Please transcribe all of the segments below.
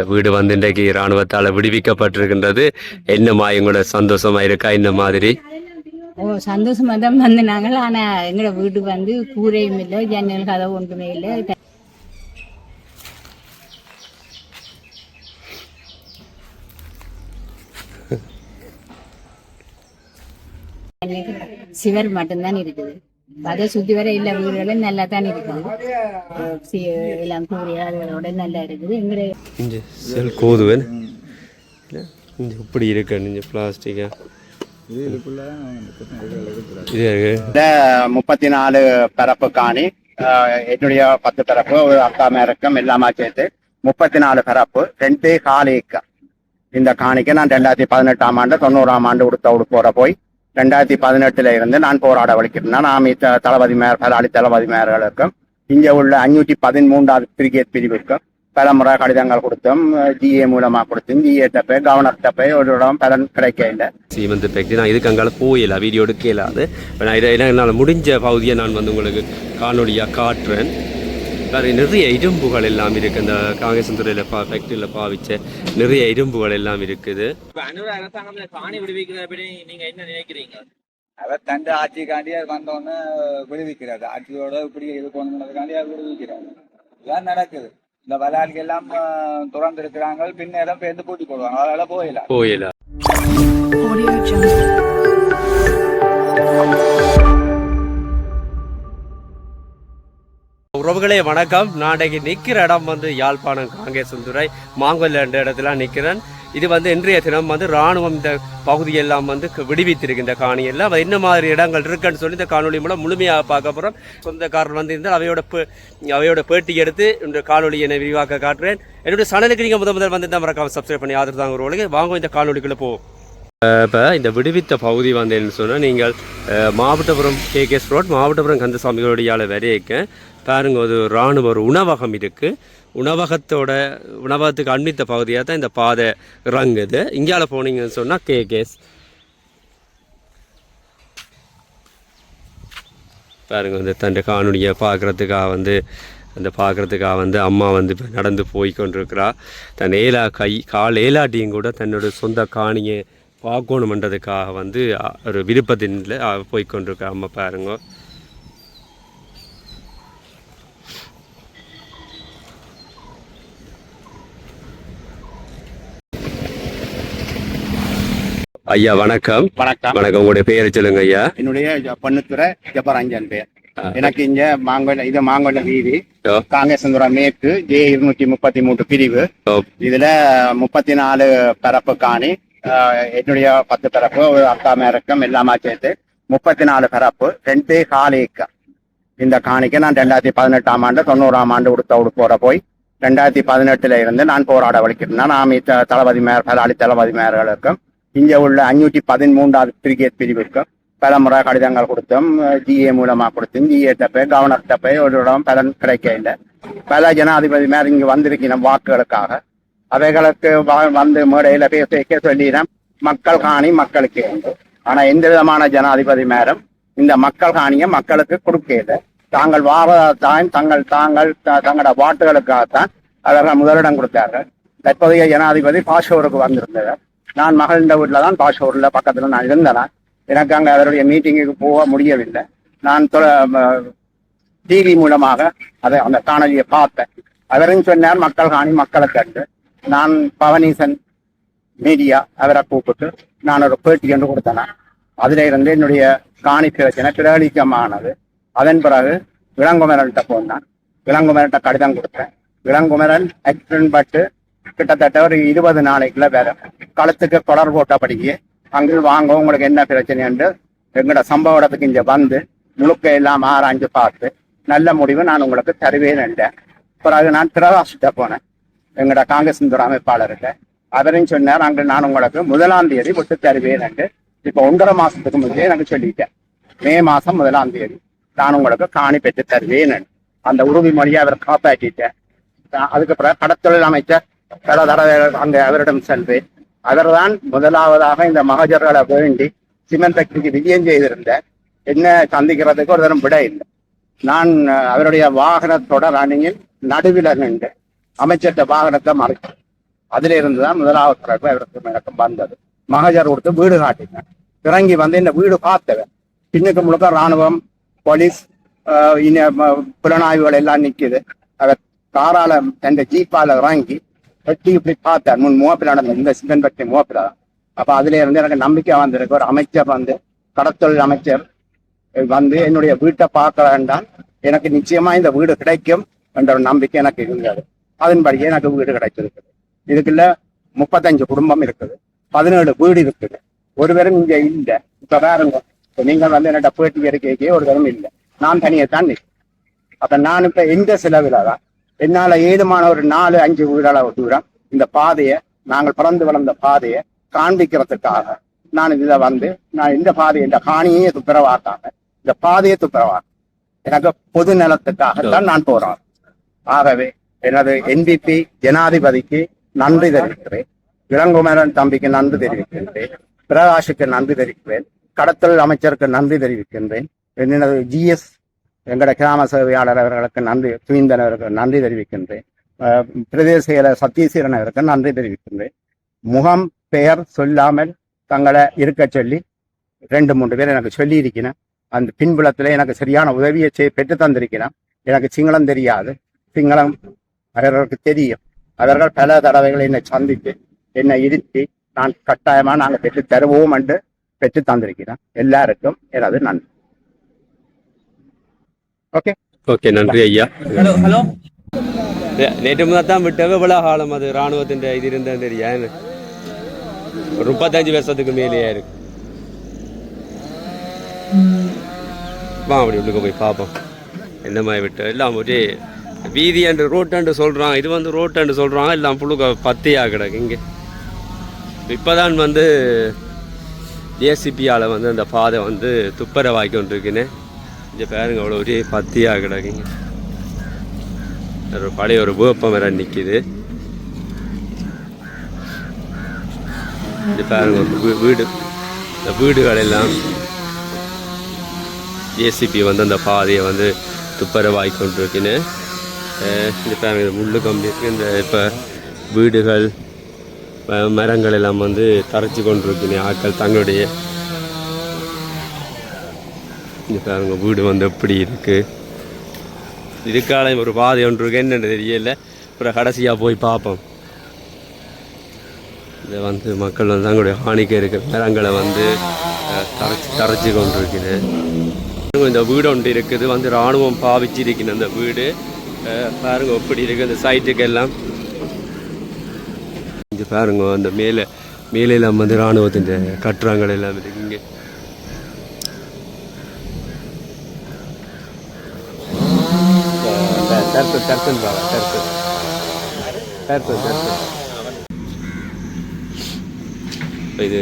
வீடு வந்து இன்றைக்கு இராணுவத்தால் விடுவிக்கப்பட்டிருக்கின்றது. என்னமா எங்களோட சந்தோஷமா இருக்கா இந்த மாதிரி? சந்தோஷமா தான் வந்து நாங்கள். ஆனா எங்களோட வீடு வந்து கூரையும் இல்லை, ஜன்னல் கதவு ஒன்றுமே இல்லை. சிவர் மட்டும்தான் இருக்குது. அதை சுத்தி வர எல்லா வீடுகளும் நல்லா தான் இருக்குது. எல்லாம் கூரையோட நல்லா இருக்குது. எங்களுடைய செல் கோதுவன் இப்படி இருக்கு பிளாஸ்டிக்கா. இது 34 பரப்பு காணி, என்னுடைய 10 பரப்பு, ஒரு அக்கா மேரக்கம் எல்லாமே சேர்த்து 34 பரப்பு 2.4 ஏக்கர். இந்த காணிக்கு நான் 2018ஆம் ஆண்டு 90ஆம் ஆண்டு உடுப்போட போய் 2018 இருந்து நான் போராட வலிக்கிறேன். நான் தளபதி மேயர் பலாளி தளபதி மேயர்களுக்கும் இங்கே உள்ள 513வது பிரிகேட் பிரிவுக்கும் பல முறை கடிதங்கள் கொடுத்தோம். ஜிஏ மூலமா கொடுத்தோம். ஜிஏ தப்பை கவர்னர் தப்பை ஒரு இடம் பலன் கிடைக்க இல்லை. சீமந்து பேக்கி நான் இதுக்கு அங்கால போயில வீடியோ எடுக்கலாது. என்னால் முடிஞ்ச பகுதியை நான் வந்து உங்களுக்கு காணொலியாக காட்டுறேன். நிறைய இரும்புகள் எல்லாம் இருக்கு. இந்த காங்கேசந்துறையில ஃபேக்டரியில பாவிச்ச நிறைய இரும்புகள் எல்லாம் இருக்குது. காணி விடுவிக்கிறத பற்றி நீங்க என்ன நினைக்கிறீங்க? அவர் தண்டு ஆட்சிக்காண்டியா வந்தோன்னு விடுவிக்கிறாரு. ஆட்சியோட இப்படி இது கொண்டதுக்காண்டியா விடுவிக்கிறாரு. இதான் நடக்குது. இந்த வளால்கள் எல்லாம் திறந்து இருக்கிறாங்க. பின்னேரம் பேருந்து பூட்டி போடுவாங்க. அதனால போயில உறவுகளே வணக்கம். நான் நிற்கிற இடம் வந்து யாழ்ப்பாணம் காங்கேசந்துறை மாங்கொல்ல என்ற இடத்துல நிற்கிறேன். இது வந்து இன்றைய தினம் வந்து இராணுவம் இந்த பகுதியெல்லாம் வந்து விடுவித்திருக்கு. இந்த காணியெல்லாம் என்ன மாதிரி இடங்கள் இருக்குன்னு சொல்லி இந்த காணொலி மூலம் முழுமையாக பார்க்க போகிறோம். சொந்தக்காரர் வந்து இருந்தால் அவையோட பேட்டி எடுத்து இந்த காணொலியை விரிவாக்க காட்டுறேன். என்னுடைய சேனலுக்கு நீங்கள் முதல் வந்து தான் மறக்காம சப்ஸ்கிரைப் பண்ணி ஆதரவு தாங்க உறவுகளே. வாங்க இந்த காணொலிக்குள்ளே போவோம். இப்போ இந்த விடுவித்த பகுதி வந்து என்ன சொன்னால், நீங்கள் மாவட்டபுரம் கேகேஎஸ் ரோட் மாவட்டபுரம் கந்தசாமிகளுடைய வரையக்க பாருங்க, ஒரு இராணுவ ஒரு உணவகம் இருக்குது. உணவகத்துக்கு அண்மித்த பகுதியாக தான் இந்த பாதை இறங்குது. இங்கால போனீங்கன்னு சொன்னால் கேகேஎஸ் பாருங்க. இந்த தண்டை காணொலியை பார்க்குறதுக்காக வந்து அம்மா வந்து இப்போ நடந்து போய் கொண்டிருக்கிறா. தன் கால் ஏலாட்டியும் கூட தன்னோட சொந்த காணியை பார்க்கணுமன்றதுக்காக வந்து ஒரு விருப்பத்தின்ல போய்கொண்டிருக்கா அம்மா. பாருங்க, ஐயா வணக்கம். வணக்கம். உங்களுடைய பெயரை சொல்லுங்க ஐயா. என்னுடைய பொண்ணுத்துறை ஜபராஞ்சன் பேர். எனக்கு இங்க மாங்கொல்ல வீதி காங்கேசந்துறை மேற்கு ஜே 233 பிரிவு. இதுல 34 பரப்பு காணி, என்னுடைய 10 பரப்பு, ஒரு அக்கா மேரக்கம் எல்லாமே சேர்த்து 34 பரப்பு 2.4 ஏக்கர். இந்த காணிக்கு நான் 2018ஆம் ஆண்டு 90ஆம் ஆண்டு உடுப்போட போய் 2018 இருந்து நான் போராட வலிக்கிறேன். நான் தளபதி மேயர் பலாளி தளபதி மேயர்களுக்கும் இங்கே உள்ள 513வது பிரிகேட் பிரிவுக்கும் பல முறை கடிதங்கள் கொடுத்தோம். ஜிஏ மூலமா கொடுத்தோம். ஜிஏ தப்பை கவர்னர் தப்பை ஒரு இடம் பலன் கிடைக்க இல்லை. பல ஜனாதிபதி மேல இங்கு வந்திருக்கணும் வாக்குகளுக்காக. அவைகளுக்கு வந்து மேடையில பேச சொல்லினா மக்கள் காணி மக்களுக்கு. ஆனா எந்த விதமான ஜனாதிபதி மேலும் இந்த மக்கள் காணியை மக்களுக்கு கொடுக்கல. தாங்கள் வாரதான் தங்களோட வாட்டுகளுக்காகத்தான் அவர்கள் முதலிடம் கொடுத்தார்கள். தற்போதைய ஜனாதிபதி பாஷோருக்கு வந்திருந்தவர். நான் மகளிண்ட வீட்டில் தான் பாஷோரில் பக்கத்தில் நான் இருந்தேன். எனக்கு அங்கே அவருடைய மீட்டிங்குக்கு போக முடியவில்லை. நான் டிவி மூலமாக அந்த காணொலியை பார்த்தேன். அவரும் சொன்னார் மக்கள் காணி மக்களை கண்டு. நான் பவனீசன் மீடியா அவரை கூப்பிட்டு நான் ஒரு பேட்டி என்று கொடுத்தேன். அதுல இருந்து என்னுடைய காணி பிரச்சனை பிரகலிக்கமானது. அதன் பிறகு இளங்குமரன்கிட்ட போனான். இளங்குமரன்கிட்ட கடிதம் கொடுத்தேன். இளங்குமரன் ஆக்சிடென்ட் பட்டு கிட்டத்தட்ட ஒரு 20 நாளைக்குள்ள வேற களத்துக்கு தொடர் போட்டபடியே அங்கே வாங்க உங்களுக்கு என்ன பிரச்சனை என்று எங்களோட சம்பவ இடத்துக்கு இங்க வந்து முழுக்க எல்லாம் ஆராய்ஞ்சு பார்த்து நல்ல முடிவு நான் உங்களுக்கு தருவேன் என்றேன். பிறகு நான் பிரகாசிட்ட போனேன் எங்களோட காங்கேசந்துறை அமைப்பாளர்கிட்ட. அவரையும் சொன்னார், அங்கே நான் உங்களுக்கு 1ஆம் தேதி விட்டு தருவேன் என்று. இப்போ 1.5 மாசத்துக்கு முன்னே எனக்கு சொல்லிட்டேன், மே மாசம் 1ஆம் தேதி நான் உங்களுக்கு காணி பெற்று தருவேன். அந்த உறுதிமொழியை அவர் காப்பாற்றிட்டேன். அதுக்கு பிறகு கடத்தொழில் அமைச்சர் பல தடவை அங்கே அவரிடம் செல்வேன். அவர்தான் முதலாவதாக இந்த மகஜர்களை வேண்டி சிமெண்ட் ஃபேக்டரிக்கு விஜயம் செய்திருந்த என்ன சந்திக்கிறதுக்கு ஒரு தரம் விட இல்லை. நான் அவருடைய வாகனத்தோட ரணியில் நடுவில் நின்று அமைச்சர்கிட்ட வாகனத்தை மறைச்சேன். அதுல இருந்துதான் முதலாவது பிறகு அவருக்கு எனக்கு வந்தது. மகஜர் கொடுத்து வீடு காட்டினேன். இறங்கி வந்து இந்த வீடு பார்த்தவன் பின்னுக்கு முழுக்க ராணுவம், போலீஸ், புலனாய்வுகள் எல்லாம் நிக்குது. அவர் காரால எந்த ஜீப்பால இறங்கி வெட்டி இப்படி பார்த்தார். முன் முகப்பில் நடந்த இந்த சிவன் பற்றி முகப்பில். அப்ப அதுல இருந்து எனக்கு நம்பிக்கை வந்திருக்கு. ஒரு அமைச்சர் வந்து, கடத்தொழில் அமைச்சர் வந்து என்னுடைய வீட்டை பார்க்க வேண்டாம், எனக்கு நிச்சயமா இந்த வீடு கிடைக்கும் என்ற ஒரு நம்பிக்கை எனக்கு இருந்தது. அதன்படியே எனக்கு வீடு கிடைச்சிருக்குது. இதுக்குள்ள 35 குடும்பம் இருக்குது, 17 வீடு இருக்குது. ஒருவரும் இங்க இல்லை. இப்ப பாருங்க, நீங்கள் வந்து என்னோட பேட்டி எடுக்கைக்கே ஒருவரும் இல்லை, நான் தனியைத்தான் நிற்கிறேன். அப்ப நான் இப்ப எந்த செலவில் தான் என்னால ஏதுமான ஒரு 4-5 வீடாள தூரம் இந்த பாதையை, நாங்கள் பிறந்து வளர்ந்த பாதையை காண்பிக்கிறதுக்காக நான் இதுல வந்து, நான் இந்த பாதையை, இந்த காணியே துப்புரவாக்காம இந்த பாதையை துப்புரவாக்க எனக்கு பொது நலத்துக்காகத்தான் நான் போறேன். ஆகவே எனது NPP ஜனாதிபதிக்கு நன்றி தெரிவிக்கிறேன், இளங்குமரன் தம்பிக்கு நன்றி தெரிவிக்கின்றேன், பிரகாஷுக்கு நன்றி தெரிவிக்கிறேன், கடத்தல் அமைச்சருக்கு நன்றி தெரிவிக்கின்றேன், எனது GS எங்கட கிராம சேவையாளர் அவர்களுக்கு நன்றி, துவிந்தன் அவர்களுக்கு நன்றி தெரிவிக்கின்றேன், பிரதேச செயலர் சத்தீஸ்வரன் அவருக்கு நன்றி தெரிவிக்கின்றேன். முகம் பெயர் சொல்லாமல் தங்களை இருக்க சொல்லி 2-3 பேர் எனக்கு சொல்லி இருக்கிறேன். அந்த பின்புலத்துல எனக்கு சரியான உதவியை பெற்று தந்திருக்கிறேன். எனக்கு சிங்களம் தெரியாது, சிங்களம் அவர்களுக்கு தெரியும். அவர்கள் பல தடவைகள் என்னை சந்தித்து என்னை இருத்தி நான் கட்டாயமா நாங்கள் பெற்று தருவோம் என்று பெற்று தந்திருக்கிறேன். எல்லாருக்கும் எனது நன்றி. ஓகே ஓகே, நன்றி ஐயா. ஹலோ ஹலோ நேற்று முதல் தான் விட்டு எவ்வளோ காலம் அது இராணுவத்தின் இது இருந்தால் தெரியா, ஒரு 35 வருஷத்துக்கு மேலேயே இருக்கு. வா அப்படி உள்ளுக்கு போய் பார்ப்போம் என்ன மாதிரி விட்டு. எல்லாம் ஒரே வீதி அண்டு ரோட்டண்டு சொல்கிறான், இது வந்து ரோட்டண்டு சொல்கிறான், எல்லாம் புழுக்க பத்தியாக கிடக்கு. இங்கே இப்போதான் வந்து JCBயால் வந்து அந்த பாதை வந்து துப்புரவாக்கி கொண்டிருக்குன்னு. இங்கே பாருங்க, அவ்வளோ ஒரே பத்தியாக கிடக்குங்க. ஒரு பழைய ஒரு வேப்ப மரம் நிற்கிது. இது பாருங்க, ஒரு வீடு, இந்த வீடுகள் எல்லாம் JCB வந்து அந்த பாதையை வந்து துப்புரவாக்கி கொண்டிருக்குன்னு. இது பாருங்க, முள்ளு கம்பி இருக்குது. இந்த இப்போ வீடுகள் மரங்கள் எல்லாம் வந்து தரைச்சி கொண்டிருக்குன்னு ஆட்கள் தங்களுடைய. இது பாருங்க, வீடு வந்து எப்படி இருக்குது. இதுக்கால ஒரு பாதை ஒன்று இருக்கு, என்னென்னு தெரியல. அப்புறம் கடைசியாக போய் பார்ப்போம். இதை வந்து மக்கள் வந்து தங்களுடைய ஹானிக்க இருக்கிற மரங்களை வந்து தரைச்சி கொண்டிருக்குது. இந்த வீடு ஒன்று இருக்குது, வந்து இராணுவம் பாவிச்சு இருக்கணும் அந்த வீடு. பாருங்க எப்படி இருக்குது அந்த சைட்டுக்கு எல்லாம். இங்கே பாருங்க, அந்த மேலெல்லாம் வந்து இராணுவத்தின் கட்டுறாங்கள் எல்லாம் இருக்கு. இங்கே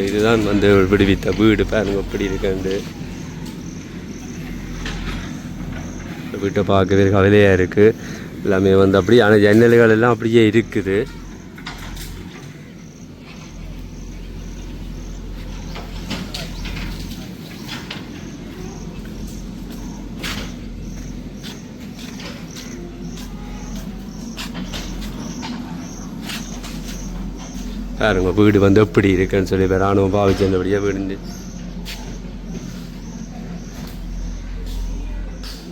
இதுதான் வந்து விடுவித்த வீடு. பாருங்க எப்படி இருக்கு. வீட்டை பார்க்கவே கவலையாக இருக்குது. எல்லாமே வந்து அப்படியே, ஆனால் ஜன்னல்கள் எல்லாம் அப்படியே இருக்குது. பாருங்க வீடு வந்து எப்படி இருக்குன்னு சொல்லி ராணுவம் பாவிச்சு அந்தபடியாக வீடு.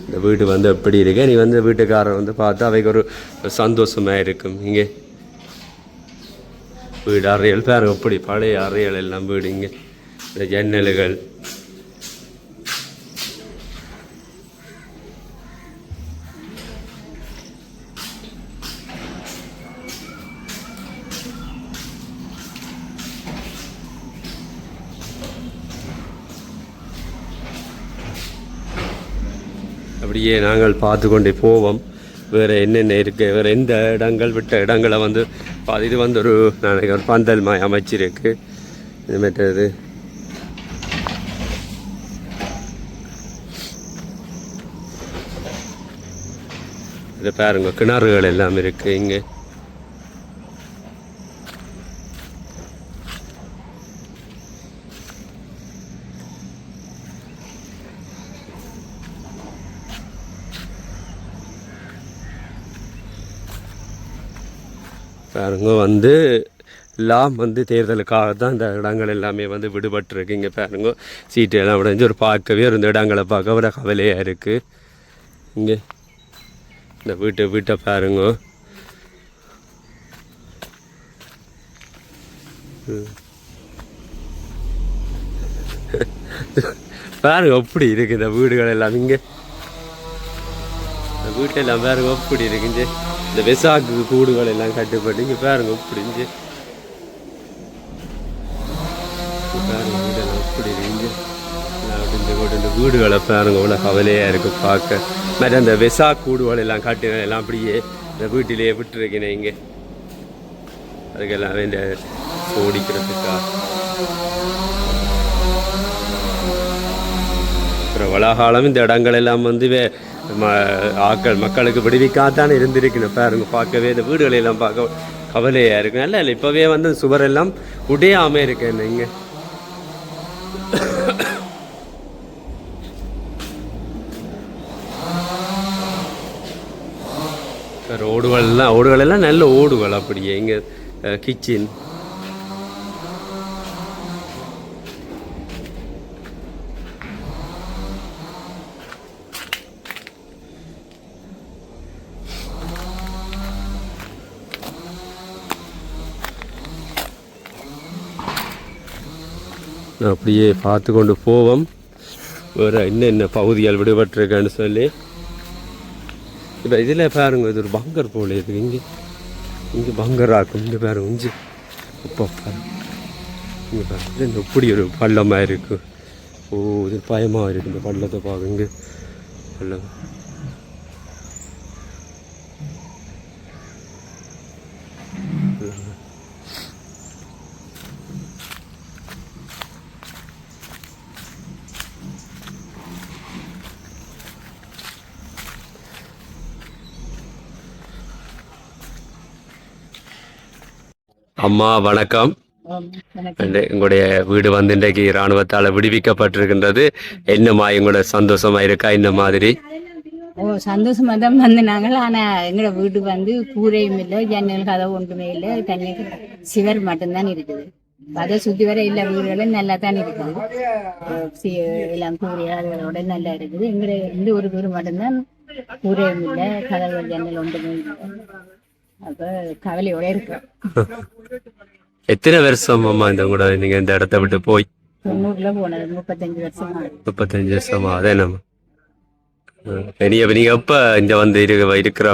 இந்த வீடு வந்து எப்படி இருக்கு, நீ வந்து வீட்டுக்காரர் வந்து பார்த்தா அவைக்கு ஒரு சந்தோஷமாக இருக்கும். இங்கே வீடு அறையல் பாருங்க, எப்படி பழைய அறையல் எல்லாம் வீடு. இங்கே இந்த ஜன்னல்கள் அப்படியே நாங்கள் பார்த்து கொண்டே போவோம். வேறு என்னென்ன இருக்குது, வேறு எந்த இடங்கள் விட்ட இடங்களை வந்து இது வந்து ஒரு நாளைக்கு ஒரு பந்தல் மாய் அமைச்சிருக்கு. இது மற்றது இது பாருங்க, கிணறுகள் எல்லாம் இருக்குது இங்கே. பாருங்க வந்து எல்லாம் வந்து தேர்தலுக்காக தான் இந்த இடங்கள் எல்லாமே வந்து விடுபட்டுருக்கு. இங்கே பாருங்க சீட்டு எல்லாம் உடைஞ்சு ஒரு பார்க்கவே இந்த இடங்களை பார்க்க ஒரு கவலையாக இருக்குது. இங்கே இந்த வீட்டை பாருங்க. பாருங்க எப்படி இருக்குது இந்த வீடுகள் எல்லாம். இங்கே இந்த வீட்டெல்லாம் பாருங்க எப்படி இருக்குங்க. இந்த வெசாக்கு கூடுகள் எல்லாம் கட்டுப்பட்டு இங்கே பாருங்க எப்படி இங்கே பாருங்க வீடெல்லாம் எப்படி இருக்குங்க. இந்த வீடுகளை பாருங்க இவ்வளோ கவலையாக இருக்குது பார்க்க. மாதிரி அந்த வெசா கூடுகள் எல்லாம் கட்டுங்க எல்லாம் அப்படியே இந்த வீட்டிலேயே விட்டுருக்கேன் இங்கே. அதுக்கெல்லாம் இந்த ஓடிக்கிறதுக்கா அப்புறம் வளகாலம் இந்த இடங்கள் எல்லாம் வந்து மக்களுக்கு விடுவிக்காத்தானே இருந்திருக்கணும். பாருங்க பார்க்கவே இந்த வீடுகளை எல்லாம் பார்க்க கவலையாக இருக்கு. நல்ல இல்லை இப்போவே வந்து சுவரெல்லாம் உடையாமல் இருக்கு. இங்கே ஓடுகள் எல்லாம் நல்ல ஓடுகள் அப்படியே. இங்கே கிச்சன் அப்படியே பார்த்து கொண்டு போவோம். வேறு என்ன பகுதிகள் விடுபட்டிருக்கேன்னு சொல்லி. இப்போ இதில் பாருங்க இது ஒரு பங்கர் போல இருக்குது. இங்கே பங்கர் ஆக்கும். இங்கே பாருங்க இஞ்சி அப்போ பாருங்க இங்கே பாருங்க இது எப்படி ஒரு பள்ளமாக இருக்குது. ஓ இது பயமாக இருக்குது இந்த பள்ளத்தை பார்க்க. இங்கே பள்ளம் அம்மா வணக்கம். உங்களுடைய வீடு வந்து இன்றைக்கு இராணுவத்தால் விடுவிக்கப்பட்டிருக்கின்றது. என்னம்மா எங்களோட சந்தோஷமா இருக்கா? இந்த மாதிரி சந்தோஷமா தான் வந்து நாங்கள். ஆனால் எங்களோட வீடு வந்து கூரையும் இல்லை, ஜன்னல் கதவு ஒன்றுமே இல்லை, தண்ணி சிவர் மட்டும்தான் இருக்குது. அதை சுற்றி வர எல்லா வீடுகளும் நல்லா தான் இருக்குது. எல்லாம் கூரையா அதோட நல்லா இருக்குது. எங்களோட இந்த ஒரு வீடு மட்டும்தான் கூரையும் இல்லை, கதவு ஜன்னல் ஒன்றுமே இல்லை. அப்போ கவலையோட இருக்கு. எத்தனை வருஷம் அம்மா இந்த கூட நீங்க இந்த இடத்த விட்டு போய்? 90ல போனது. 35 வருஷமா. 35 வருஷமா? அதே நம்ம நீங்க எப்ப இங்க வந்து இருக்கிற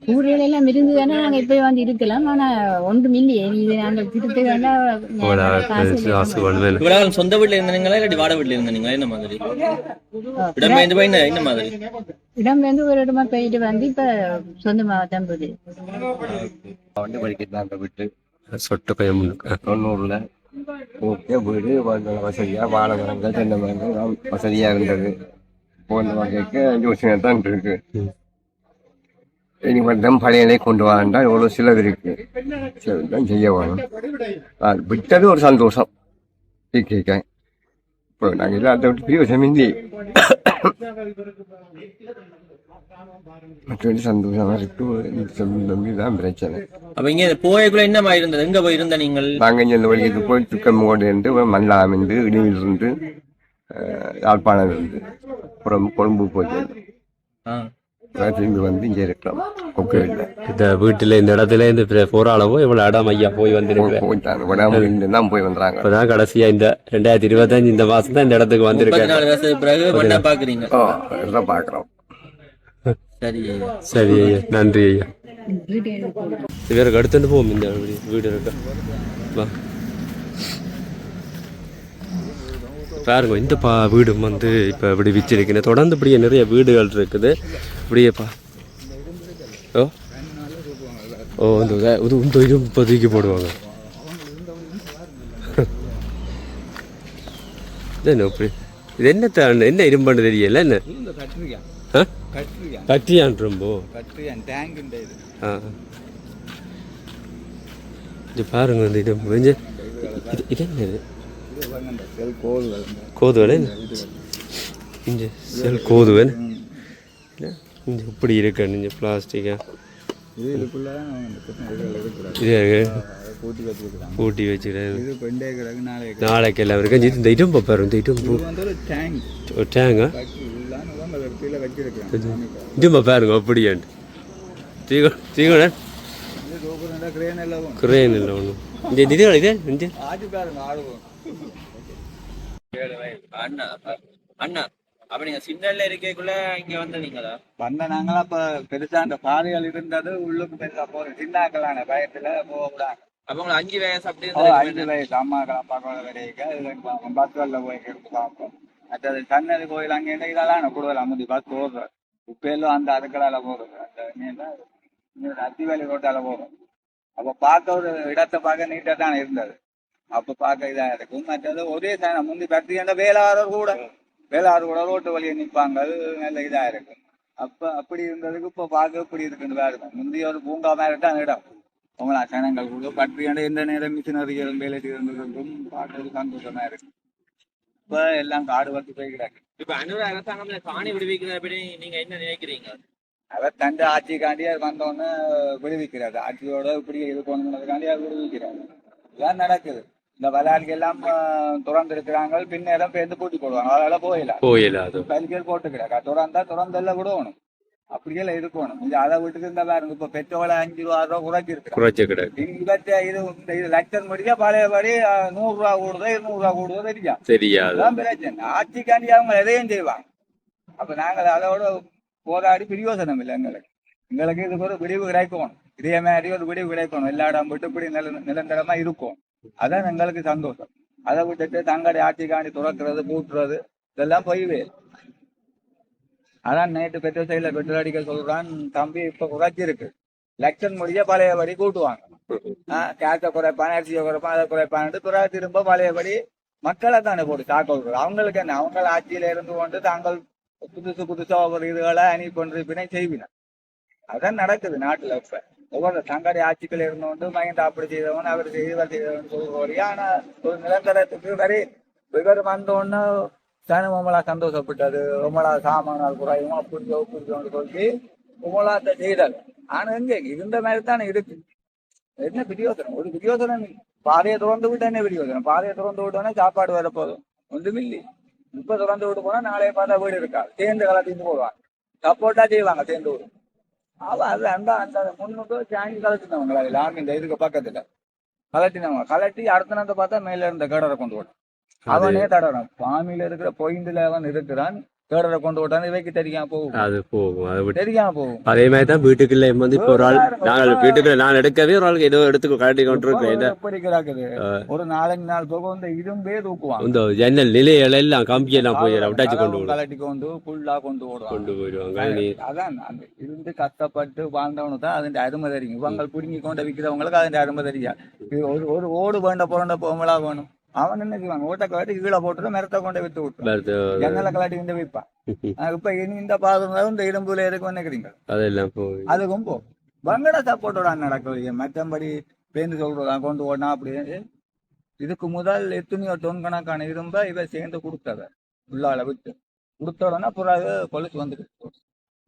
கூரையில எல்லாம் இருந்து தானே நாங்க இப்ப வந்து இருக்கலாம். ஆனா ஒன்றும் இல்லையே. இது நாங்கள் திருட்டு சொந்த வீட்டுல இருந்தீங்களா இல்லாட்டி வாடகை வீட்டுல இருந்தீங்களா? என்ன மாதிரி இடம்பெயர்ந்து போய் என்ன மாதிரி இடம்பெயர்ந்து ஒரு இடமா போயிட்டு வந்து இப்ப சொந்தமா தான் போகுது. வந்து படிக்கிறாங்க விட்டு சொட்டு பையன் 90ல ஓகே வீடு வசதியா வாழை மரங்கள் தென்னை மரங்கள் வசதியா இருந்தது. போன வகைக்கு 5 வருஷம் தான் இருக்கு. இனி மட்டும் பழையனை கொண்டு வாண்டா எவ்வளோ சிலது இருக்கு. சிலதுதான் செய்ய வேணும். விட்டது ஒரு சந்தோஷம். கேட்கேன் இப்போ நாங்கள் இல்லை அதை விட்டு பிரியோசம் இல்லை. மற்றபடி சந்தோஷமா இருக்கு. தான் பிரச்சனை. அப்ப இங்க போயக்குள்ள என்ன மாதிரி இருந்தது? எங்க போய் இருந்த நீங்கள்? நாங்கள் இங்கே இந்த வழிக்கு போய் துக்கமோடு இருந்து மல்லாம் இருந்து இடிவில் இருந்து யாழ்ப்பாணம் இருந்து அப்புறம் கொழும்பு போயிட்டு திரும்பி வந்து இங்கே இருக்கலாம். ஓகே இந்த வீட்டுல இந்த இடத்துல இந்த போராளவோ இவ்வளவு இடம் ஐயா போய் போயிட்டாங்க. விடாம தான் போய் வந்தாங்க. இப்பதான் கடைசியா இந்த 2025 இந்த மாசம் தான் இந்த இடத்துக்கு வந்திருக்காங்க. பாக்குறோம் பாக்குறோம். சரி ஐயா, நன்றி ஐயா. இவருக்கு அடுத்துட்டு போவோம். இந்த வீடு இருக்கா பாருங்க. இந்த வீடு வந்து இப்போ விடுவிச்சிருக்கேன். தொடர்ந்து இப்படியே நிறைய வீடுகள் இருக்குது. இப்படியேப்பா இந்த 30 போடுவாங்க. என்ன இப்படி இது என்ன இரும்பு தெரியல. என்ன கட்டியான் ரொம்ப இது பாருங்க. இந்த இது என்னது கோதுவலை இங்கே செல் கோதுவன் இங்கே இப்படி இருக்கு. நீங்கள் பிளாஸ்டிக்கா இதுக்குள்ள இருக்கிறாங்க இது கூட்டி வச்சிருக்கிறாங்க. பூட்டி வச்சுக்கிறேன். இது பெண்டே கிடக்கு நாளைக்கு நாளைக்கு எல்லாம் இருக்கு. இந்த இடும்பு பாரு, இந்த இடும்பு இது வந்து ஒரு டேங்க் ஒரு டேங்க கீழே வச்சிருக்கேன். இடும்பை பாருங்க அப்படியாண்டு. தீகுணன் இது சூப்பர் கிரேன் எல்லாம் கிரேன் இல்லை ஒன்றும் இந்த இது இது இந்த ஆட்டி பாருங்க ஆடுவோம். அண்ணா அண்ணா அப்ப நீங்க சின்னல்ல இருக்கக்குள்ள இங்க வந்தீங்களா? பண்ண நாங்களாம் இப்ப பெருசா அந்த பாதைகள் இருந்தது உள்ளுக்கு பெருசா போறோம். சின்னாக்கலான பயத்துல போகக்கூடாது. அப்ப உங்களுக்கு 5 வயசு அப்படி 5 வயசு அம்மாக்கெல்லாம் பார்க்க வரைக்கும் பஸ்கள்ல போய் இருந்து பார்ப்போம். மற்றது சன்னதி கோயில் அங்கே இதெல்லாம் கூடுதல் அமுதி பஸ் போடுறோம். இப்ப எல்லாம் அந்த அதுக்களால போடுறது அந்த அத்திவேலி ரோட்டால போறோம். அப்ப பார்க்க ஒரு இடத்தை பார்க்க நீட்டா தான் இருந்தது. அப்ப பார்க்க இதா இருக்கும். மற்றது ஒரே முந்தி பற்றி அந்த வேளாறு கூட ரோட்டு வழியை நிற்பாங்க. அது நல்ல இதா இருக்கும். அப்ப அப்படி இருந்ததுக்கு இப்ப பார்க்க இப்படி இருக்குன்னு வேறு முந்தைய ஒரு பூங்கா மாதிரி தான் இடம். உங்களா சனங்கள் கூட பற்றி எந்த நேரம் மிஷினரிகள் வேலை செய்திருந்ததுக்கும் பார்க்கறது சந்தோஷமா இருக்கு. இப்ப எல்லாம் காடு வந்து போய் கிடக்கு. இப்ப அனுர அரசாங்கம் காணி விடுவிக்கிறது அப்படி நீங்க என்ன நினைக்கிறீங்க? அவர் தண்டு ஆட்சிக்காண்டியே வந்தோன்னு விடுவிக்கிறாரு. ஆட்சியோட இப்படி இது கொண்டுக்காண்டியே விடுவிக்கிறாரு. இதான் நடக்குது. இந்த விளையாட்டுக்கு எல்லாம் திறந்து இருக்கிறாங்க. பின்னேரம் பேருந்து பூட்டி போடுவாங்க. அதனால போயிடலாம் பல்கேர் போட்டுக்கிறாக்கா திறந்தெல்லாம் விடணும். அப்படியெல்லாம் இருக்கணும். இது அதை விட்டுட்டு இருந்தா பாருங்க. இப்ப பெட்ரோல 5 ரூபா குறைச்சிருக்கு. இது லட்சம் முடிஞ்சா பழையபடி 100 ரூபா கூடுதோ 200 ரூபா கூடுதோ தெரியாது. பிரச்சனை ஆட்சிக்காண்டி அவங்க எதையும் செய்வாங்க. அப்ப நாங்கள் அதோட போராடி பிரயோசனம் இல்லை. எங்களுக்கு இதுக்கு ஒரு விடிவு கிடைக்கணும். இதே மாதிரி ஒரு விடிவு கிடைக்கணும். எல்லா இடம் விட்டு இப்படி நிரந்தரமா இருக்கும். அதான் எங்களுக்கு சந்தோஷம். அதை விட்டுட்டு தங்களுடைய ஆட்சிக்காண்டி துறக்கிறது பூட்டுறது இதெல்லாம் போய்வே. அதான் நேற்று பெட்ரோல் சைட்ல பெட்ரோல் அடிக்க சொல்றான் தம்பி. இப்ப குறைச்சிருக்கு. லட்சம் முடிய பழையபடி கூட்டுவாங்க. கேஸை குறைப்பான், அரிசியை குறைப்பான், அதை குறைப்பான். பிறகு திரும்ப பழையபடி மக்களை தானே போட்டு தாக்க. அவங்களுக்கு என்ன, அவங்க ஆட்சியில இருந்து கொண்டு தாங்கள் புதுசா ஒவ்வொரு இதுகளை அனுப்பினை செய்வின. அதான் நடக்குது நாட்டுல. இப்ப ஒவ்வொரு தங்கடி ஆட்சிகள் இருந்தோண்டு மகன் அப்படி செய்தவன் அவர் செய்தவன் சொல்றோம். ஆனா ஒரு நிரந்தரத்துக்கு வரை இவர் வந்தோன்னு உமலா சந்தோஷப்பட்டது. உமலா சாமானால் குறையும் அப்படி சொல்லி உமலாத்த செய்தார். ஆனா எங்க இருந்த மாதிரி தானே இருக்கு. என்ன பிரயோசனம்? ஒரு பிரயோசனம். பாதையை திறந்து விட்டு என்ன பிரயோசனம்? பாதையை திறந்து விட்டோன்னா சாப்பாடு வர போதும் ஒன்றுமில்லை. இப்ப திறந்து விட்டு போனா நாளைய பார்த்தா வீடு இருக்காது. சேர்ந்து கலத்திட்டு போடுவாங்க. சப்போர்ட்டா செய்வாங்க சேர்ந்து விடு. அது அந்த அந்த முன்னுக்கு சாங்கி கலட்டினவங்களா இல்லை இந்த இதுக்கு பக்கத்துல கலட்டினவங்க. கலட்டி அடுத்த நேரத்தை பார்த்தா மேல இருந்த கேடரை கொண்டு விடும். அவனே தடறான். பாமியில இருக்கிற பொயிந்துல அவன் இருக்கிறான். கேடரை கொண்டு விட்டான். இவைக்கு தெரியாம போகும். அது போகும். தெரியாம போகும். அதே மாதிரி தான் வீட்டுக்குள்ள வந்து இப்போ ஒரு ஆள் நாங்கள் வீட்டுக்குள்ள நான் எடுக்கவே ஒரு ஆளுக்கு ஏதோ எடுத்து கலட்டி கொண்டு இருக்கேன். எப்படி கிடக்குது. ஒரு 4 நாள் போக இந்த இரும்பே தூக்குவான். இந்த ஜன்னல் நிலையில எல்லாம் கம்பியெல்லாம் போய் விட்டாச்சு கொண்டு கலட்டி கொண்டு ஃபுல்லா கொண்டு போயிடுவாங்க. அதான் அந்த இருந்து கஷ்டப்பட்டு வாழ்ந்தவனு தான் அதன் அருமை தெரியும். இவங்க பிடுங்கி கொண்டு விற்கிறவங்களுக்கு அதன் அருமை தெரியாது. ஒரு ஓடு வேண்ட புரண்ட போமலா வேணும். அவன் என்ன செய்வாங்க? ஓட்ட கலாட்டி கீழே போட்டு மரத்தை கொண்டு வித்து விட்டு ஜன்னலை கலாட்டி வந்து வைப்பான். இப்ப இனி இந்த பாதம் இந்த இரும்புல எதுக்கு நினைக்கிறீங்க? அதெல்லாம் அதுக்கும் போ வங்கட சப்போர்ட்டோட நடக்குது. மற்றபடி பேருந்து சொல்றதா கொண்டு ஓடனா அப்படி. இதுக்கு முதல் எத்தனையோ டோன் கணக்கான இரும்ப இவ சேர்ந்து கொடுத்தவ உள்ளால விட்டு கொடுத்தோடனா பிறகு கொலுசு வந்துட்டு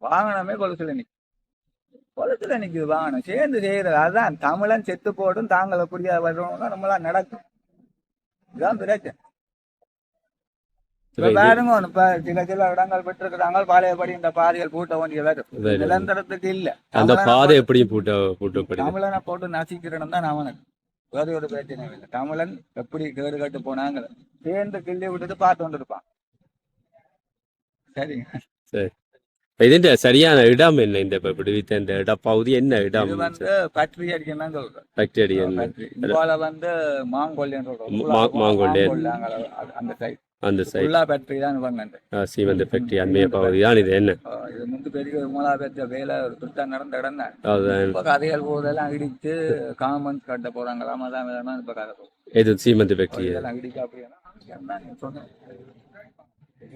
வாகனமே கொலுசுல நிக்குது. வாகனம் சேர்ந்து செய்யறது. அதான் தமிழன் செத்து போடும் தாங்கள் எப்படியா வர்றவங்க நம்மளா நடக்கும். இதான் பிரச்சனை. பாருங்க இப்ப சில இடங்கள் பெற்றிருக்கிறாங்க. பழையபடி இந்த பாதைகள் பூட்ட வேண்டிய வரும். நிரந்தரத்துக்கு இல்ல. அந்த பாதை எப்படி தமிழனை போட்டு நசிக்கிறோம் தான் அவனுக்கு வேற ஒரு பிரச்சனை இல்லை. தமிழன் எப்படி கேடு கட்டு போனாங்க சேர்ந்து கிள்ளி விட்டுட்டு பார்த்து கொண்டு இருப்பான். சரிங்க. சரி. ഇതിന്റെ சரியான இடம் என்ன? இந்த விடுவித்த இந்த இடப்பகுதி என்ன இடம்? இது வந்து ஃபேக்டரி அடிக்கணும் தான் சொல்றேன். ஃபேக்டரி இவால வந்து மாங்கொல்லின்னு சொல்றோம். அந்த சைட் அந்த சைட் ஃபுல்லா ஃபேக்டரி தான் இவங்க. சீமெண்ட் ஃபேக்டரி அண்மைய பகுதி தான் இது. என்ன இது முந்து பெரிய மூலா பெற்ற வேலை ஒரு திட்டம் நடந்த இடம் தான். இப்ப கதைகள் போதெல்லாம் இடிச்சு காமன்ஸ் கட்ட போறாங்களாம். அதான் வேணா இப்ப கதை போகும். இது சீமெண்ட் ஃபேக்டரி எல்லாம் இடிக்க அப்படின்னா என்ன நீங்க சொன்னேன்.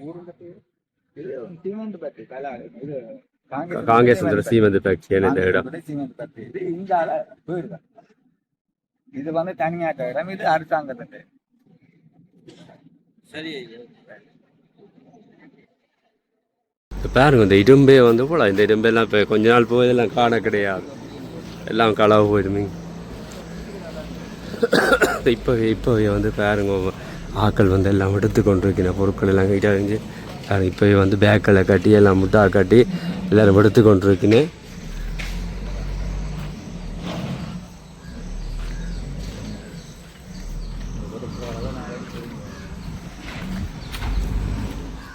ஊருக்கு இது சீமெண்ட் ஃபேக்டரி இது காங்கிரஸ் சீமெண்ட் ஃபேக்டரி என்ன இடம்? சீமெண்ட் ஃபேக்டரி இது இங்கால வீடு தான். இது வந்து தனியாட்ட இடம். இது அரசாங்கத்துக்கு. சரி பாருங்க இந்த இரும்பே வந்து போல. இந்த இரும்பெல்லாம் இப்ப கொஞ்ச நாள் போயதெல்லாம் காண கிடையாது. எல்லாம் களவு போயிடுமே. இப்போவே வந்து பாருங்க, ஆக்கள் வந்து எல்லாம் எடுத்து கொண்டிருக்கிற பொருட்கள் எல்லாம் கிட்ட அறிஞ்சு இப்போவே வந்து பேக்கில் கட்டி எல்லாம் முட்டா கட்டி எல்லோரும் எடுத்து கொண்டிருக்கினேன்.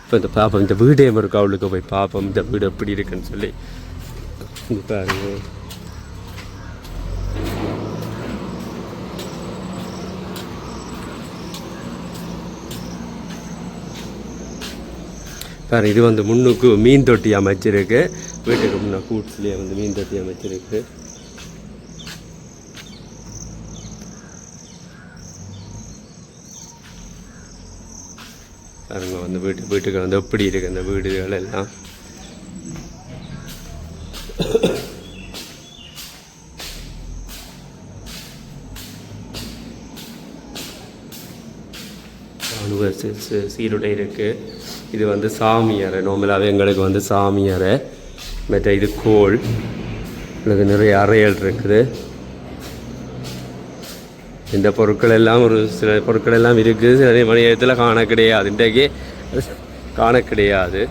இப்போ இந்த பாப்போம், இந்த வீடே ஒரு அவளுக்கு போய் பார்ப்போம் இந்த வீடு எப்படி இருக்குன்னு சொல்லி. பாருங்க, பாரு இது வந்து முன்னுக்கு மீன் தொட்டி அமைச்சிருக்கு. வீட்டுக்கு முன்னே கூட்ஸ்லேயே வந்து மீன் தொட்டி அமைச்சிருக்கு. பாருங்க வந்து வீட்டுக்கு வந்து எப்படி இருக்கு அந்த வீடுகள் எல்லாம். சீருடை இருக்கு. இது வந்து சாமியறை, நார்மலாகவே எங்களுக்கு வந்து சாமியறை. மற்ற இது கோல், எனக்கு நிறைய அறைகள் இருக்குது. இந்த பொருட்கள் எல்லாம் ஒரு சில பொருட்கள் எல்லாம் இருக்குது, சில மணியத்தில் காண கிடையாது, இன்றைக்கு காண கிடையாது.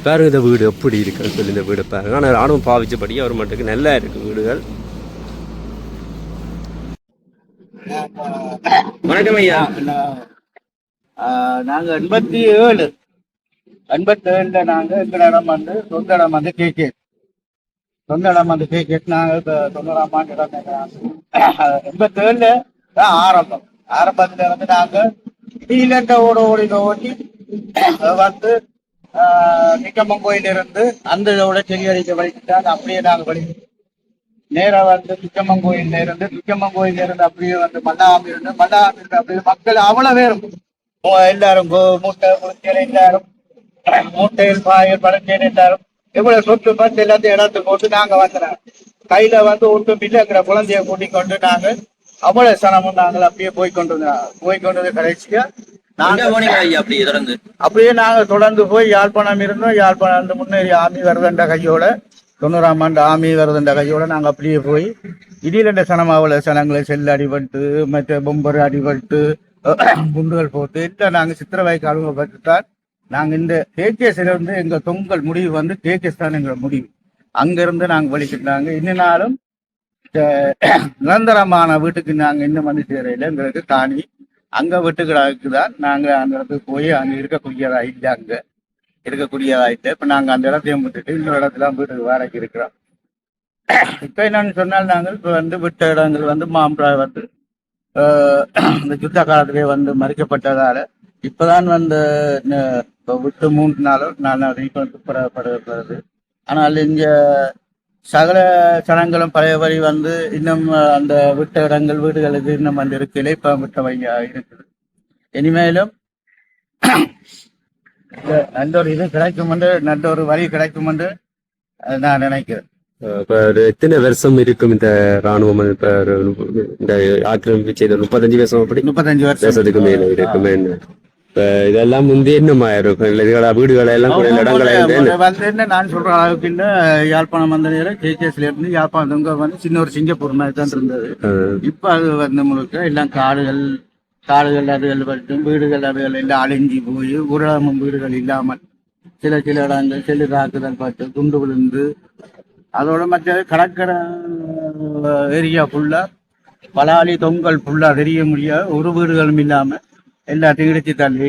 பாருங்க இந்த வீடு எப்படி இருக்குன்னு சொல்லி இந்த வீடு பாருங்க. ஆனால் ராணுவம் பாவிச்சபடி அவர் மட்டுக்கு நல்லா இருக்கு வீடுகள். வணக்கம் ஐயா. நாங்க 87 நாங்க எங்க இடம் வந்து சொந்த இடம் வந்து கேகே. சொந்த இடம் வந்து கேகே. நாங்க 90ஆம் ஆண்டு இடம் 87 தான் ஆரம்பம். ஆரம்பத்துல வந்து நாங்க இடியிலண்ட ஓடி வந்து நிக்கம்மன் கோயில் இருந்து அந்த இதோட செடி அடிக்க வலிக்கிட்டாங்க. அப்படியே நாங்க வலி நேரா வந்து நிக்கம்மன் கோயில்ல இருந்து அப்படியே வந்து மல்லாமி இருந்து அப்படியே மக்கள் அவ்வளவு பேரும் எல்லாரும் மூட்டை குளிச்சல் எல்லாரும் மூட்டையில் பாயல் பழச்சேன் எல்லாரும் எவ்வளவு சொத்து பத்து எல்லாத்தையும் இடத்து போட்டு நாங்க வந்துடுறோம். கையில வந்து ஒன்றும் இல்லைங்கிற குழந்தைய கூட்டிக் கொண்டு நாங்க அவ்வளவு சனமும் நாங்கள் அப்படியே போய்கொண்டது கடைசியா அப்படியே நாங்க தொடர்ந்து போய் யாழ்ப்பாணம் இருந்தோம். யாழ்ப்பாணம் முன்னேறி ஆமி வருதுன்ற கையோட 90ஆம் ஆண்டு ஆமி வருதுன்ற கையோட நாங்க அப்படியே போய் இடியிலண்ட சனமாவில் சனங்களை செல்ல அடிபட்டு மற்ற பொம்பர் அடிபட்டு குண்டுகள் போட்டு இல்லை நாங்க சித்திரவாய்க்கு அலுவலகப்பட்டுத்தான் நாங்க இந்த கேகேஸ்ல இருந்து எங்க தொங்கல் முடிவு வந்து கேகேஸ் தான் எங்க முடிவு. அங்கிருந்து நாங்க வலிக்கிட்டாங்க. இன்னும் நிரந்தரமான வீட்டுக்கு நாங்க இன்னும் வந்து சேரையில எங்களுக்கு தானி அங்க வீட்டுக்கு தான் நாங்க அந்த இடத்துக்கு போய் அங்க இருக்கக்கூடியதா இல்லை. அங்க இருக்கக்கூடியதா இல்லை. இப்ப நாங்க அந்த இடத்தையும் விட்டுட்டு இன்னொரு இடத்துல வீட்டுக்கு வாடகை இருக்கிறோம். இப்ப என்னன்னு சொன்னால் நாங்கள் இப்ப வந்து விட்ட இடங்கள் வந்து மாம்பழம் வந்து இந்த யுத்த காலத்திலே வந்து மறிக்கப்பட்டதால இப்பதான் வந்து விட்டு 3 நாளோ 4 நாள் துப்புரப்படுகிறது. ஆனால் இங்க சகல சனங்களும் பழைய வழி வந்து இன்னும் அந்த விட்ட இடங்கள் வீடுகளுக்கு இன்னும் வந்து இருக்கு. இலைப்பா விட்ட வழியா இருக்குது. இனிமேலும் நல்ல ஒரு இது கிடைக்கும் என்று, நல்ல ஒரு வழி கிடைக்கும் என்று நான் நினைக்கிறேன். இப்ப எத்தனை வருஷம் இருக்கும் இந்த ராணுவம்? இப்ப இந்த ஆக்கிரமிப்பு செய்த 35 வருஷம், அப்படி 35 வருஷத்துக்கு மேல இருக்குமே. இப்ப இதெல்லாம் முந்தைய இன்னுமா இருக்கும் வீடுகளை எல்லாம் வந்து என்ன நான் சொல்ற அளவுக்கு இல்ல. யாழ்ப்பாணம் வந்த நேரம் கேகேஸ்ல இருந்து யாழ்ப்பாணம் வந்து சின்ன ஒரு சிங்கப்பூர் மாதிரி தான் இருந்தது. இப்ப அது வந்து முழுக்க எல்லாம் காடுகள் அதுகள் மட்டும் வீடுகள் அதுகள் எல்லாம் அழிஞ்சி போய் உரமும் வீடுகள் இல்லாமல் சில இடங்கள் செல்லு தாக்குதல் பட்டு குண்டு விழுந்து அதோட மற்ற கடற்கரை ஏரியா ஃபுல்லா பலாலி தொங்கல் ஃபுல்லா தெரிய முடியாது. ஒரு வீடுகளும் இல்லாம எல்லாத்தையும் இடிச்சு தள்ளி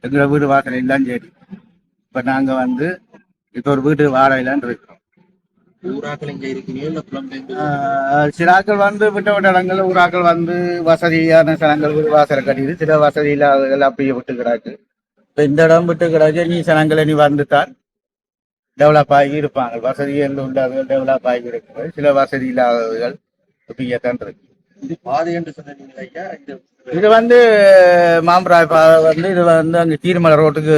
எங்களை வீடு வாசல் எல்லாம் சரி. இப்ப நாங்க வந்து இப்ப ஒரு வீட்டு வாடகைலான் இருக்கோம். சிலாக்கள் வந்து விட்ட இடங்கள் ஊராக்கள் வந்து வசதியான சனங்கள் வீடு வாசலை கட்டிட்டு சில வசதி இல்லாதவர்கள் அப்படியே விட்டு கிடாக்கு. இப்ப இந்த இடம் விட்டு கிடாக்கு நீ சனங்களை நீ வந்துட்டால் டெவலப் ஆகி இருப்பாங்க. வசதிகள் உள்ளவர்கள் டெவலப் ஆகி இருக்கிறது. சில வசதி இல்லாதவர்கள் இப்படியேதான் இருக்கு. இது பாதை என்று சொன்னீங்களா? இது வந்து மாம்பராய் பாதை வந்து இது வந்து அங்க கீர்மலை ரோட்டுக்கு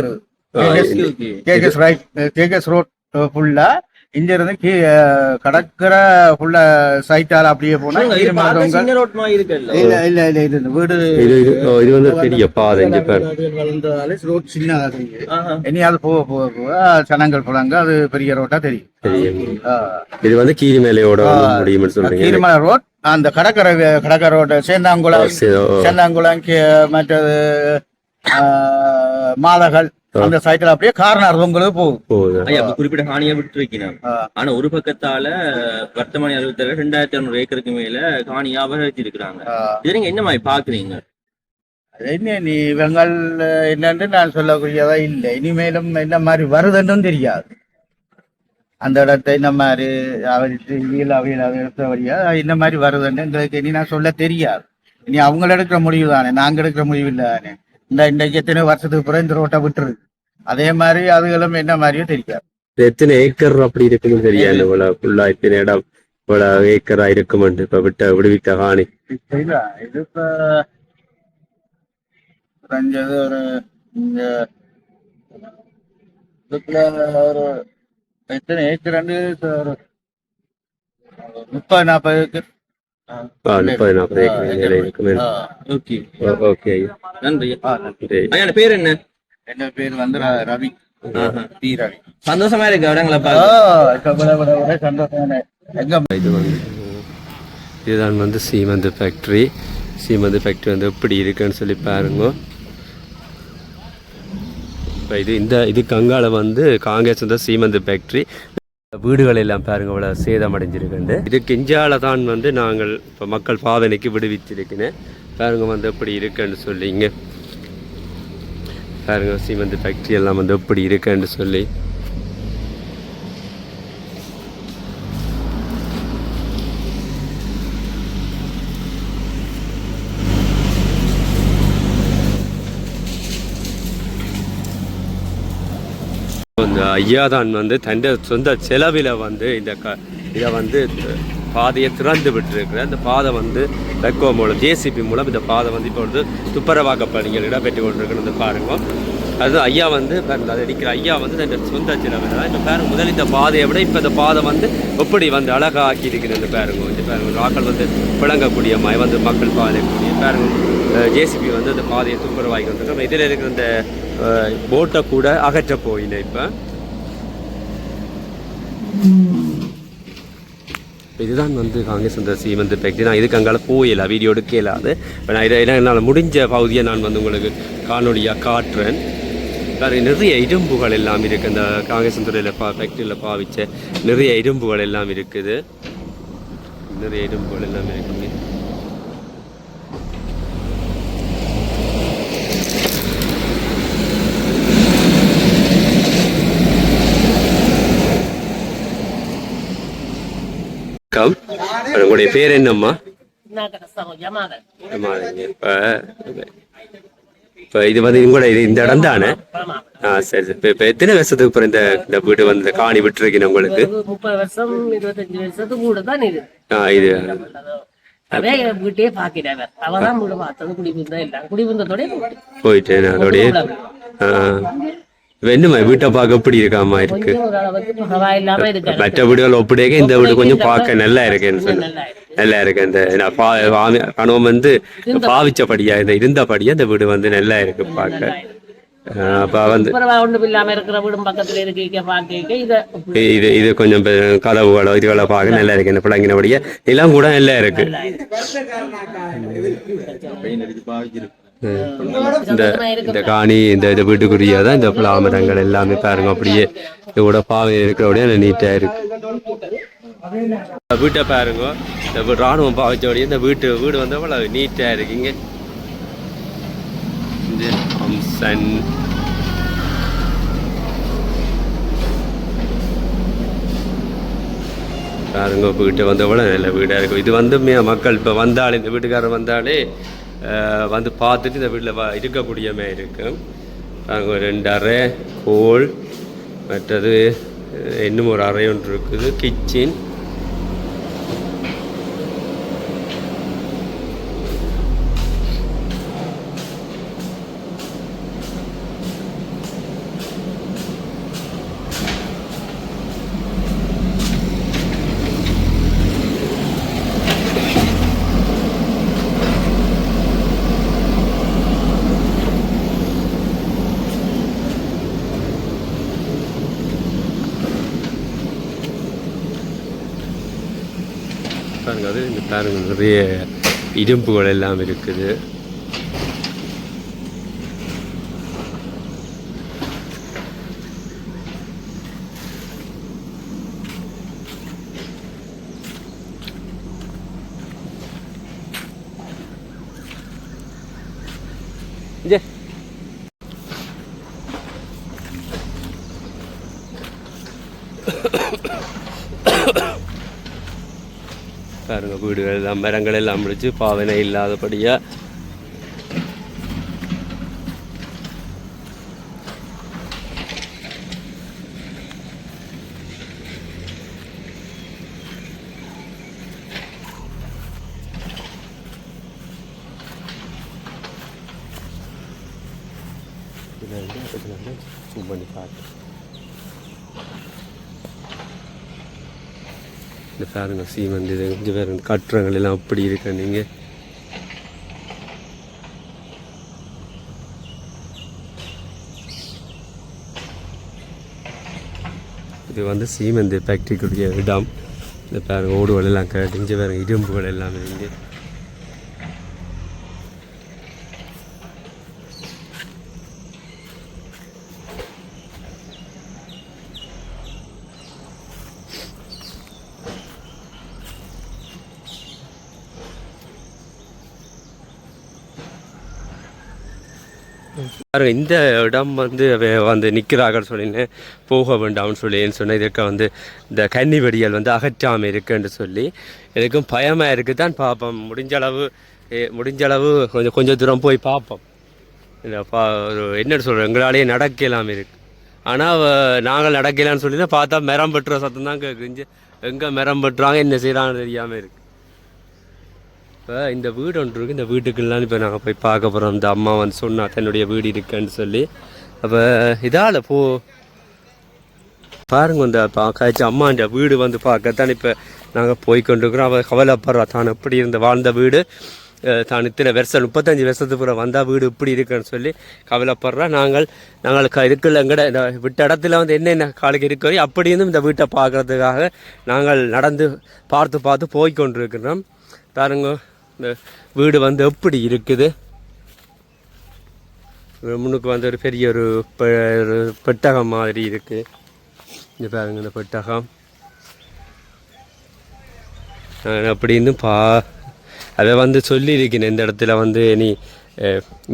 கேகேஸ் ரோட் ஃபுல்லா இங்க இருந்து கடற்கரை உள்ள சைட்டால அப்படியே போனா இது பார்க்க சின்ன ரோட் மாதிரி இருக்குல்ல. இல்ல இல்ல இல்ல இது இந்த வீடு இது வந்து பெரிய பாதை இங்க பாரு. வளர்ந்ததாலே ரோட் சின்னதா தெரியுது. ஆஹா. இனியாவது போக போக போக சனங்கள் போலாங்க அது பெரிய ரோட்டா தெரியும். தெரியும். இது வந்து கீரிமலையோட முடியும்னு சொல்றீங்க. கீரிமலை ரோட் அந்த கடற்கரை ரோட் சேந்தாங்குளம் மற்றது மாதகள் அந்த சைக்கிள் அப்படியே கார்னர் உங்களுக்கு போகுது. ஐயா, அப்ப குறிப்பிட்ட காணியை விட்டு வைக்கணும். ஆனா ஒரு பக்கத்தால வர்த்தமானி 27,200 ஏக்கருக்கு மேல காணியை அபகரிச்சிருக்கிறாங்க. இதை நீங்க என்ன மாதிரி பாக்குறீங்க? என்ன நீ இவங்கள் என்னன்னு நான் சொல்லக்கூடியதா இல்லை. இனிமேலும் என்ன மாதிரி வருதுன்னு தெரியாது. அந்த இடத்தை இந்த மாதிரி அவையில் எடுத்தபடியா இந்த மாதிரி வருதுன்னு எங்களுக்கு இனி நான் சொல்ல தெரியாது. இனி அவங்க எடுக்கிற முடிவு தானே, நாங்க எடுக்கிற முடிவு இல்லை தானே. இந்த எத்தனை வருஷத்துக்கு பிறகு இந்த ரோட்டை விட்டுருக்கு. அதே மாதிரி அதுகளும் என்ன மாதிரியும் தெரியாது. எத்தனை ஏக்கர் அப்படி இருக்குன்னு தெரியாது. ஃபுல்லா இத்தனை இடம் இவ்வளவு ஏக்கரா இருக்குமென்று இப்ப விடுவித்த காணி இது இப்ப குறைஞ்சது ஒரு ஒரு எத்தனை ஏக்கர் ஒரு 30-40 ஏக்கர் 30-40 ஏக்கர் இருக்குமே. ஓகே நன்றி. ஐயா, பேர் என்ன? என்ன பேர் வந்து ரவி. பி ரவி. சந்தோஷமா இருக்கு இடங்களை பார்த்து. சந்தோஷம். இதுதான் வந்து சீமெந்து ஃபேக்ட்ரி வந்து எப்படி இருக்குன்னு சொல்லி பாருங்க. இப்போ இது கங்கால வந்து காங்கிரஸ் வந்து சீமெந்து ஃபேக்ட்ரி. வீடுகள் எல்லாம் பாருங்க இவ்வளோ சேதமடைஞ்சிருக்கு. இது கிஞ்சால தான் வந்து நாங்கள் இப்போ மக்கள் பாவனைக்கு விடுவிச்சிருக்கேன். பாருங்க வந்து எப்படி இருக்குன்னு சொல்லி இங்கே பாருங்க சீமெந்து ஃபேக்ட்ரி எல்லாம் வந்து எப்படி இருக்குன்னு சொல்லி. இந்த ஐயா தான் வந்து தன் சொந்த செலவில் வந்து இதை வந்து பாதையை திறந்து விட்டுருக்குற. அந்த பாதை வந்து பெக்கோ மூலம் ஜேசிபி மூலம் இந்த பாதை வந்து இப்போ வந்து துப்புரவாக்க பணிகள் இடம்பெற்று கொண்டிருக்குன்னு பாருங்க. அது ஐயா வந்து அதை அடிக்கிற ஐயா வந்து தன் சொந்த செலவில் தான் இப்போ பாருங்க. முதல் இந்த பாதையை விட இப்போ இந்த பாதை வந்து எப்படி வந்து அழகாக ஆக்கி இருக்கிறது பாருங்க. இந்த பாருங்க ஆக்கள் வந்து பிழங்கக்கூடிய மாதிரி வந்து மக்கள் பாதைக்கூடிய பாருங்க. ஜேசிபி வந்து அந்த பாதையை துப்புரவாக்கி கொண்டிருக்கோம். இதில் இருக்கிற இந்த போட்டை கூட அகற்ற போயின. இப்போ இதுதான் வந்து காங்கிரஸ் அந்த சீமெந்து ஃபேக்ட்ரி. நான் இதுக்கு அங்கால போயிடல, வீடியோ எடுக்க இயலாது. இப்போ நான் என்னால் முடிஞ்ச பகுதியை நான் வந்து உங்களுக்கு காணொலியாக காட்டுறேன். நிறைய இரும்புகள் எல்லாம் இருக்குது. அந்த காங்கிரஸ் துறையில் ஃபேக்ட்ரியில் பாவிச்ச நிறைய இரும்புகள் எல்லாம் இருக்குது. நிறைய இரும்புகள் எல்லாம் இருக்குது. உங்களுடைய பேர் என்னம்மா? இப்ப இது வந்து உங்களோட இந்த இடம் தானே? சரி. இப்ப எத்தனை வருஷத்துக்கு அப்புறம் இந்த வீடு வந்து காணி விட்டுருக்கீங்க உங்களுக்கு? 30 வருஷம் 25 வருஷத்துக்கு கூட தான் இது. இது வீட்டையே பாக்கிறேன். அவதான் வீடு பார்த்தது குடிபுந்தம் இல்லை. குடிபுந்தத்தோட போயிட்டேன் அதோடய. என்னம்மா வீட்டை பார்க்க எப்படி இருக்காமா இருக்கு? மற்ற வீடுகள் ஒப்படைக்க இந்த வீடு கொஞ்சம் பார்க்க நல்லா இருக்குன்னு சொல்லி நல்லா இருக்கு. இந்த கணவன் வந்து பாவிச்சபடியா இந்த இருந்தபடியா இந்த வீடு வந்து நல்லா இருக்கு பார்க்க. அப்ப வந்து இது கொஞ்சம் கதவுகளோ இதுகளை பார்க்க நல்லா இருக்கு. இந்த பிள்ளைங்கினபடியா எல்லாம் கூட நல்லா இருக்கு. இந்த காணி இந்த வீட்டுக்குரியாதான் இந்த பிளாமரங்கள் எல்லாமே பாருங்க. அப்படியே இதோட பாவை இருக்கிறபடியா நீட்டா இருக்கு. வீட்டை பாருங்க. இந்த ராணுவம் பாவிச்சபடியே இந்த வீடு வந்து அவ்வளவு நீட்டா இருக்குங்க. அம்சன் பாருங்க. வீட்டை வந்து அவ்வளோ நல்ல வீடாக இருக்கும். இது வந்து மக்கள் இப்போ வந்தாலே இந்த வீட்டுக்காரர் வந்தாலே வந்து பார்த்துட்டு இந்த வீட்டில் இருக்கக்கூடியமே இருக்கும். நாங்கள் 2 அறை ஹோல், மற்றது இன்னும் ஒரு அறை ஒன்று இருக்குது, கிச்சன். பாருங்க அது இந்த பாருங்க நிறைய இரும்புகள் எல்லாம் இருக்குது. பாருங்க வீடுகள் எல்லாம் மரங்கள் எல்லாம் முடிச்சு பாவனை இல்லாதபடியா பண்ணி பார்த்து இந்த பாருங்க சீமந்த் இது கொஞ்சம் பேர் கட்டுறங்கள் எல்லாம் அப்படி இருக்க நீங்கள் இது வந்து சீமந்த் ஃபேக்ட்ரிக்குரிய இடம். இந்த பாருங்க ஓடுகள் எல்லாம் கட்டிஞ்சு பாருங்க இரும்புகள் எல்லாமே இங்கே பாருங்க. இந்த இடம் வந்து வந்து நிற்கிறார்கள் சொல்லின்னு போக வேண்டாம்னு சொல்லின்னு சொன்ன இதற்கு வந்து இந்த கன்னி வெடிகள் வந்து அகற்றாமல் இருக்குன்னு சொல்லி எனக்கும் பயமாக இருக்குது தான் பார்ப்போம். முடிஞ்ச அளவு கொஞ்சம் தூரம் போய் பார்ப்போம். இந்த ஒரு என்னென்னு சொல்கிறோம் எங்களாலேயே நடக்கலாம் இருக்குது. ஆனால் நாங்கள் நடக்கலான்னு சொல்லி தான் பார்த்தா மரம் பெட்டுற சத்தம் தான் கேட்குது. எங்கே மரம் பெட்டுறாங்க என்ன செய்கிறான்னு தெரியாமல் இருக்குது. இப்போ இந்த வீடு ஒன்று இருக்குது. இந்த வீட்டுக்குலாம் இப்போ நாங்கள் போய் பார்க்க போகிறோம். இந்த அம்மா வந்து சொன்னா தன்னுடைய வீடு இருக்குன்னு சொல்லி. அப்போ இதால் பாருங்க இந்த காய்ச்சி அம்மாண்ட வீடு வந்து பார்க்கத்தான் இப்போ நாங்கள் போய்கொண்டிருக்கிறோம். அவள் கவலைப்படுறா தான் எப்படி இருந்த வாழ்ந்த வீடு தான் இத்தனை வருஷம் 35 வருஷத்துக்கு பிறகு வந்தால் வீடு இப்படி இருக்குன்னு சொல்லி கவலைப்படுறா. நாங்கள் இருக்குல்ல எங்கட இந்த விட்ட இடத்துல வந்து என்னென்ன காலுக்கு இருக்கிறோம் அப்படி இருந்தும் இந்த வீட்டை பார்க்குறதுக்காக நாங்கள் நடந்து பார்த்து போய்கொண்டிருக்கிறோம். பாருங்க இந்த வீடு வந்து எப்படி இருக்குது. முன்னுக்கு வந்து ஒரு பெரிய ஒரு பெட்டகம் மாதிரி இருக்குது. இந்த பாருங்க இந்த பெட்டகம் அப்படி இருந்து அதை வந்து சொல்லியிருக்கேன். இந்த இடத்துல வந்து நீ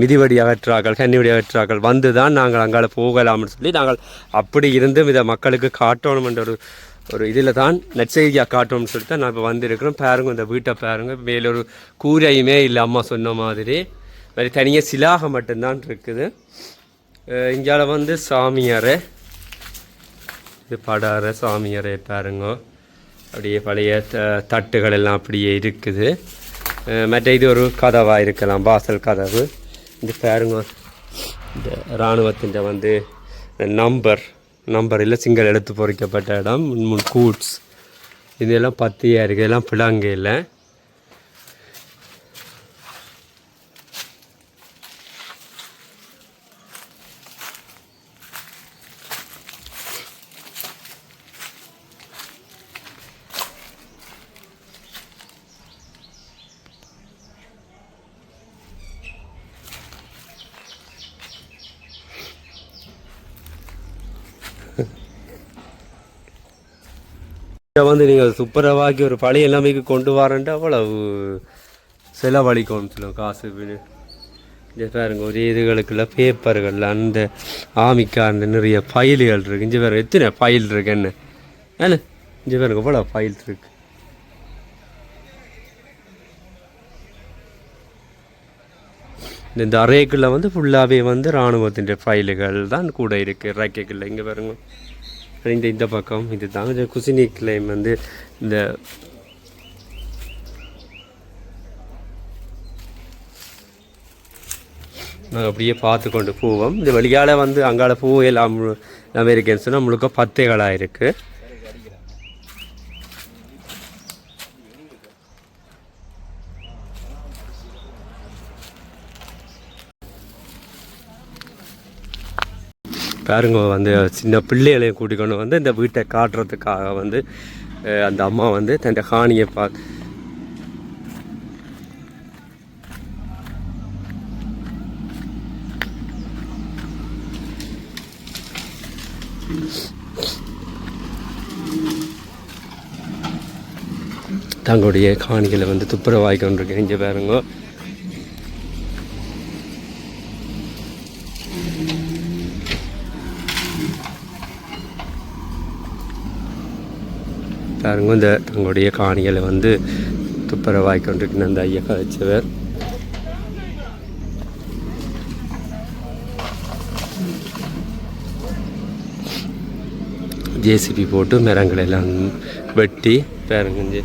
மிதிவடி அகற்றாக்கள் கன்னிவடி அகற்றாக்கள் வந்து தான் நாங்கள் அங்கால போகலாம்னு சொல்லி நாங்கள் அப்படி இருந்தும் இதை மக்களுக்கு காட்டணுமென்ற ஒரு இதில் தான் நற்செய்தியாக காட்டணும்னு சொல்லிட்டு தான் நான் இப்போ வந்திருக்கிறோம். பாருங்க இந்த வீட்டை பாருங்க. மேலே ஒரு கூரையுமே இல்லை அம்மா சொன்ன மாதிரி. வேறு தனியாக சிலாக மட்டும்தான் இருக்குது. இங்கால வந்து சாமியாரை இது படார சாமியாரை பாருங்க. அப்படியே பழைய தட்டுகள் எல்லாம் அப்படியே இருக்குது. மற்ற இது ஒரு கதவாக இருக்கலாம், வாசல் கதவு. இந்த பாருங்க இந்த இராணுவத்தின் வந்து நம்பர் இல்லை சிங்கள் எழுத்து பொறிக்கப்பட்ட இடம். கூட்ஸ் இதெல்லாம் பத்தியாக இருக்குது. இதெல்லாம் பிளாங்க இல்லை. வந்து நீங்கள் துப்புரவாக்கி ஒரு பழைய எல்லாமே கொண்டு வரேன்ட்டு அவ்வளவு செலவழிக்கணும் சொல்லுவோம் காசு. இந்த பாருங்க ஒரு இதுகளுக்குள்ள பேப்பர்கள் அந்த ஆமிக்கான நிறைய ஃபைல்கள் இருக்குது. இங்கே பாருங்க எத்தனை ஃபைல் இருக்கு என்ன ஏன்னா இங்கே பாருங்க எவ்வளோ ஃபைல் இருக்கு. இந்த அறைக்குள்ள வந்து ஃபுல்லாகவே வந்து இராணுவத்தின் ஃபைல்கள் தான் கூட இருக்குது. இறக்கைக்குள்ள இங்கே பாருங்க. இந்த பக்கம் இது தான் குசினி கிளைம் வந்து இந்த நாங்கள் அப்படியே பார்த்து கொண்டு போவோம். இந்த வழியால் வந்து அங்கால பூ எல்லாம் அமெரிக்கன்ஸ் சொன்னால் முழுக்க பத்தைகளாக இருக்குது. பாருங்க வந்து சின்ன பிள்ளைகளையும் கூட்டிக்கொண்டு வந்து இந்த வீட்டை காட்டுறதுக்காக வந்து அந்த அம்மா வந்து தன் காணியை தங்களுடைய காணிகளை வந்து துப்புரவாய் கொண்டிருக்கேன். இங்கே பாருங்க, பாருங்க இந்த தங்களுடைய காணிகளை வந்து துப்புரவாய் கொண்டிருக்கிற அந்த ஐயா கதைச்சவர். ஜேசிபி போட்டு மரங்களை எல்லாம் வெட்டி பாருங்க இங்கே